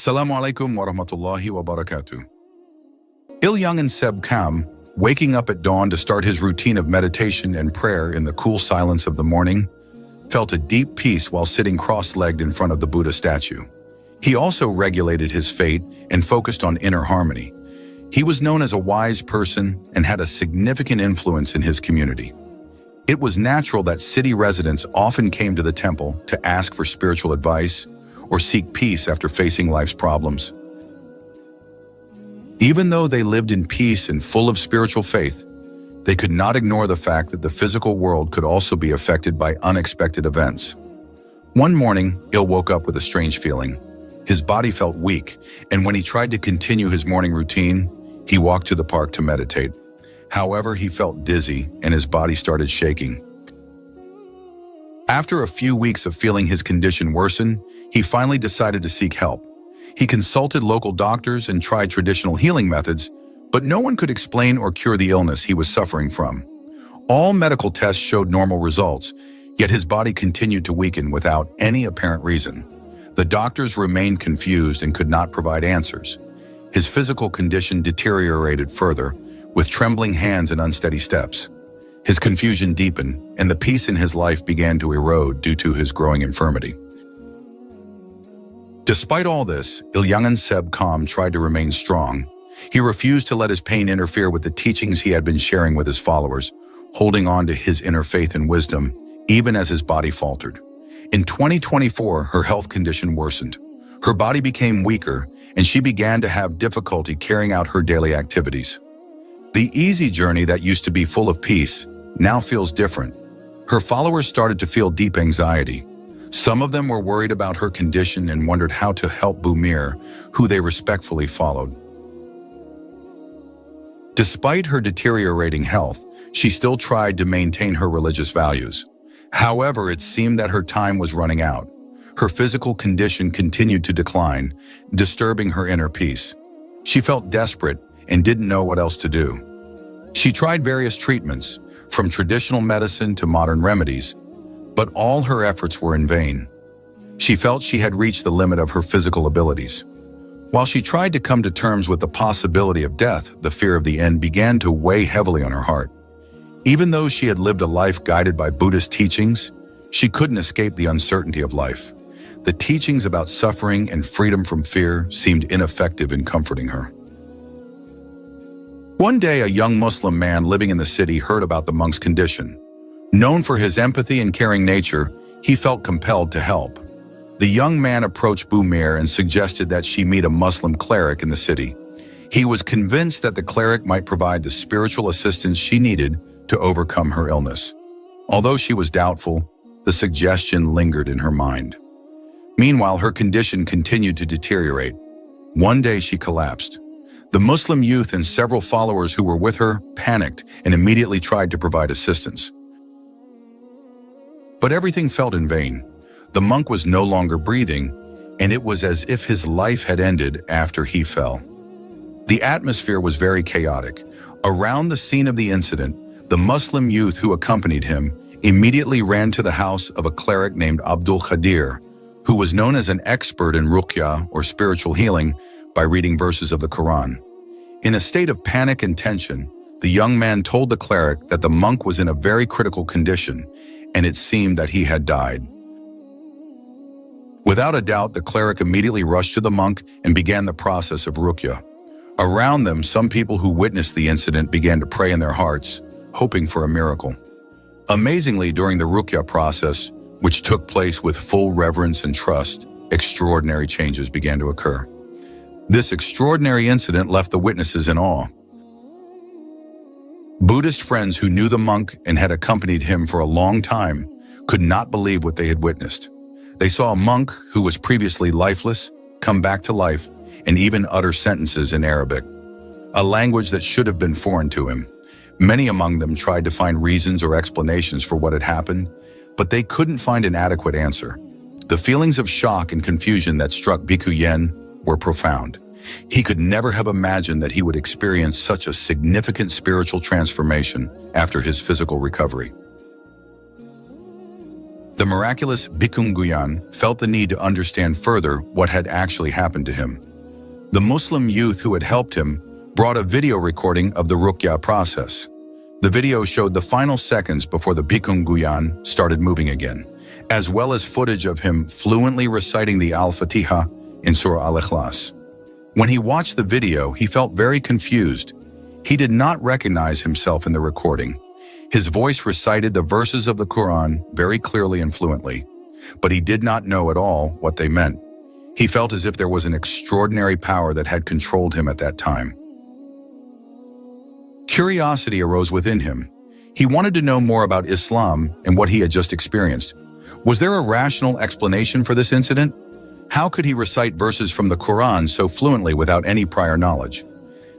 Assalamu alaikum wa rahmatullahi wa barakatuh. Yangend Seb Kam, waking up at dawn to start his routine of meditation and prayer in the cool silence of the morning, felt a deep peace while sitting cross-legged in front of the Buddha statue. He also regulated his fate and focused on inner harmony. He was known as a wise person and had a significant influence in his community. It was natural that city residents often came to the temple to ask for spiritual advice or seek peace after facing life's problems. Even though they lived in peace and full of spiritual faith, they could not ignore the fact that the physical world could also be affected by unexpected events. One morning, Il woke up with a strange feeling. His body felt weak, and when he tried to continue his morning routine, he walked to the park to meditate. However, he felt dizzy and his body started shaking. After a few weeks of feeling his condition worsen, he finally decided to seek help. He consulted local doctors and tried traditional healing methods, but no one could explain or cure the illness he was suffering from. All medical tests showed normal results, yet his body continued to weaken without any apparent reason. The doctors remained confused and could not provide answers. His physical condition deteriorated further, with trembling hands and unsteady steps. His confusion deepened, and the peace in his life began to erode due to his growing infirmity. Despite all this, Yangend Seb Kam tried to remain strong. He refused to let his pain interfere with the teachings he had been sharing with his followers, holding on to his inner faith and wisdom, even as his body faltered. In 2024, her health condition worsened. Her body became weaker, and she began to have difficulty carrying out her daily activities. The easy journey that used to be full of peace now feels different. Her followers started to feel deep anxiety. Some of them were worried about her condition and wondered how to help UPROAR, who they respectfully followed. Despite her deteriorating health, she still tried to maintain her religious values. However, it seemed that her time was running out. Her physical condition continued to decline, disturbing her inner peace. She felt desperate and didn't know what else to do. She tried various treatments, from traditional medicine to modern remedies, but all her efforts were in vain. She felt she had reached the limit of her physical abilities. While she tried to come to terms with the possibility of death, the fear of the end began to weigh heavily on her heart. Even though she had lived a life guided by Buddhist teachings, she couldn't escape the uncertainty of life. The teachings about suffering and freedom from fear seemed ineffective in comforting her. One day, a young Muslim man living in the city heard about the monk's condition. Known for his empathy and caring nature, he felt compelled to help. The young man approached UPROAR and suggested that she meet a Muslim cleric in the city. He was convinced that the cleric might provide the spiritual assistance she needed to overcome her illness. Although she was doubtful, the suggestion lingered in her mind. Meanwhile, her condition continued to deteriorate. One day she collapsed. The Muslim youth and several followers who were with her panicked and immediately tried to provide assistance. But everything felt in vain. The monk was no longer breathing, and it was as if his life had ended after he fell. The atmosphere was very chaotic. Around the scene of the incident, the Muslim youth who accompanied him immediately ran to the house of a cleric named Abdul Khadir, who was known as an expert in ruqya or spiritual healing by reading verses of the Quran. In a state of panic and tension, the young man told the cleric that the monk was in a very critical condition, and it seemed that he had died. Without a doubt, the cleric immediately rushed to the monk and began the process of ruqya. Around them, some people who witnessed the incident began to pray in their hearts, hoping for a miracle. Amazingly, during the ruqya process, which took place with full reverence and trust, extraordinary changes began to occur. This extraordinary incident left the witnesses in awe. Buddhist friends who knew the monk and had accompanied him for a long time could not believe what they had witnessed. They saw a monk who was previously lifeless come back to life and even utter sentences in Arabic, a language that should have been foreign to him. Many among them tried to find reasons or explanations for what had happened, but they couldn't find an adequate answer. The feelings of shock and confusion that struck Bhikkhu Yen were profound. He could never have imagined that he would experience such a significant spiritual transformation after his physical recovery. The miraculous Bhikkhun Guyan felt the need to understand further what had actually happened to him. The Muslim youth who had helped him brought a video recording of the Ruqya process. The video showed the final seconds before the Bhikkhun Guyan started moving again, as well as footage of him fluently reciting the Al-Fatiha in Surah Al-Ikhlas. When he watched the video, he felt very confused. He did not recognize himself in the recording. His voice recited the verses of the Quran very clearly and fluently, but he did not know at all what they meant. He felt as if there was an extraordinary power that had controlled him at that time. Curiosity arose within him. He wanted to know more about Islam and what he had just experienced. Was there a rational explanation for this incident? How could he recite verses from the Quran so fluently without any prior knowledge?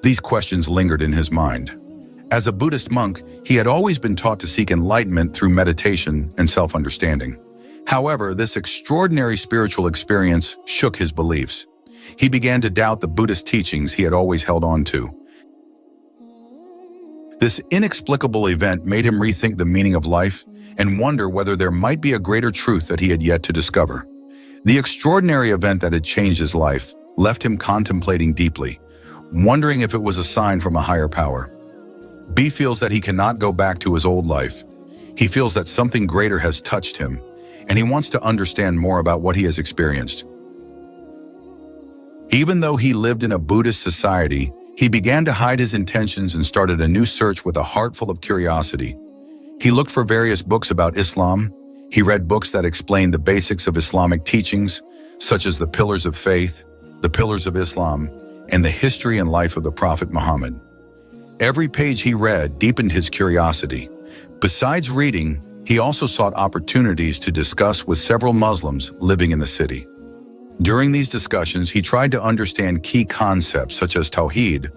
These questions lingered in his mind. As a Buddhist monk, he had always been taught to seek enlightenment through meditation and self-understanding. However, this extraordinary spiritual experience shook his beliefs. He began to doubt the Buddhist teachings he had always held on to. This inexplicable event made him rethink the meaning of life and wonder whether there might be a greater truth that he had yet to discover. The extraordinary event that had changed his life left him contemplating deeply, wondering if it was a sign from a higher power. B feels that he cannot go back to his old life. He feels that something greater has touched him, and he wants to understand more about what he has experienced. Even though he lived in a Buddhist society, he began to hide his intentions and started a new search with a heart full of curiosity. He looked for various books about Islam. He read books that explained the basics of Islamic teachings, such as the Pillars of Faith, the Pillars of Islam, and the history and life of the Prophet Muhammad. Every page he read deepened his curiosity. Besides reading, he also sought opportunities to discuss with several Muslims living in the city. During these discussions, he tried to understand key concepts such as Tawheed,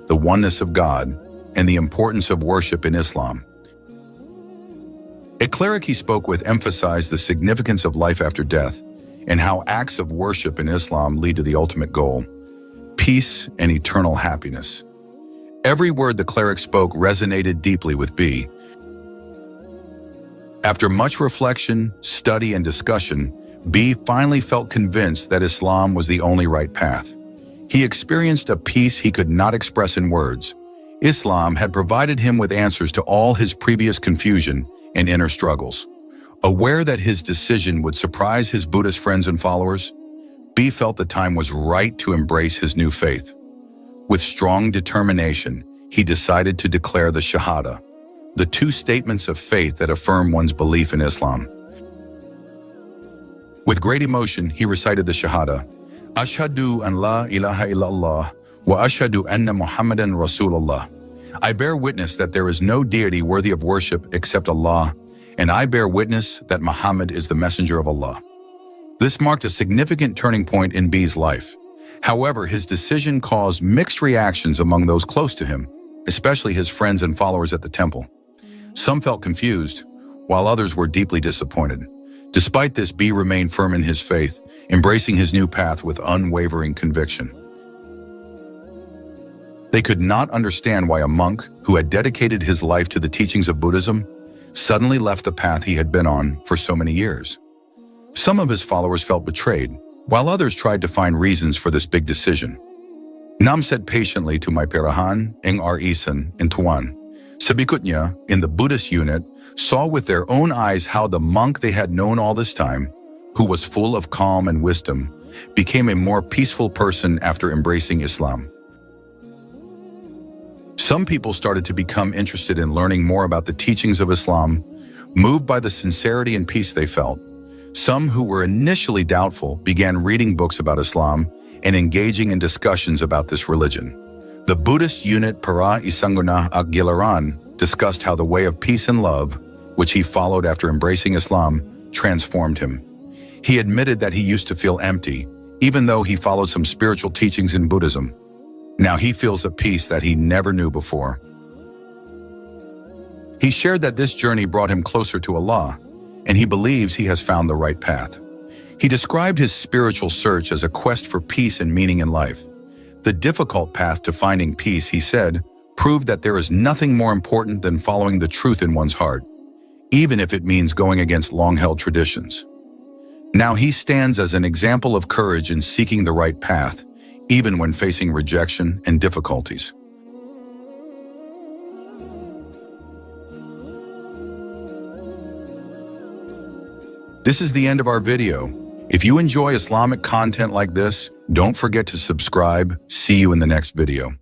the oneness of God, and the importance of worship in Islam. A cleric he spoke with emphasized the significance of life after death and how acts of worship in Islam lead to the ultimate goal, peace and eternal happiness. Every word the cleric spoke resonated deeply with B. After much reflection, study, and discussion, B finally felt convinced that Islam was the only right path. He experienced a peace he could not express in words. Islam had provided him with answers to all his previous confusion and inner struggles. Aware that his decision would surprise his Buddhist friends and followers, B felt the time was right to embrace his new faith. With strong determination, he decided to declare the Shahada, the two statements of faith that affirm one's belief in Islam. With great emotion, he recited the Shahada, Ashhadu an la ilaha illallah wa ashhadu anna Muhammadan Rasulullah. I bear witness that there is no deity worthy of worship except Allah, and I bear witness that Muhammad is the messenger of Allah. This marked a significant turning point in B's life. However, his decision caused mixed reactions among those close to him, especially his friends and followers at the temple. Some felt confused, while others were deeply disappointed. Despite this, B remained firm in his faith, embracing his new path with unwavering conviction. They could not understand why a monk who had dedicated his life to the teachings of Buddhism suddenly left the path he had been on for so many years. Some of his followers felt betrayed, while others tried to find reasons for this big decision. Nam said patiently to my Perahan, Eng Ar Isan, and Tuan. Sabikutnya, in the Buddhist unit, saw with their own eyes how the monk they had known all this time, who was full of calm and wisdom, became a more peaceful person after embracing Islam. Some people started to become interested in learning more about the teachings of Islam, moved by the sincerity and peace they felt. Some who were initially doubtful began reading books about Islam and engaging in discussions about this religion. The Buddhist unit Para Isanguna Agilaran discussed how the way of peace and love, which he followed after embracing Islam, transformed him. He admitted that he used to feel empty, even though he followed some spiritual teachings in Buddhism. Now he feels a peace that he never knew before. He shared that this journey brought him closer to Allah, and he believes he has found the right path. He described his spiritual search as a quest for peace and meaning in life. The difficult path to finding peace, he said, proved that there is nothing more important than following the truth in one's heart. even if it means going against long-held traditions. Now he stands as an example of courage in seeking the right path, even when facing rejection and difficulties. This is the end of our video. If you enjoy Islamic content like this, don't forget to subscribe. See you in the next video.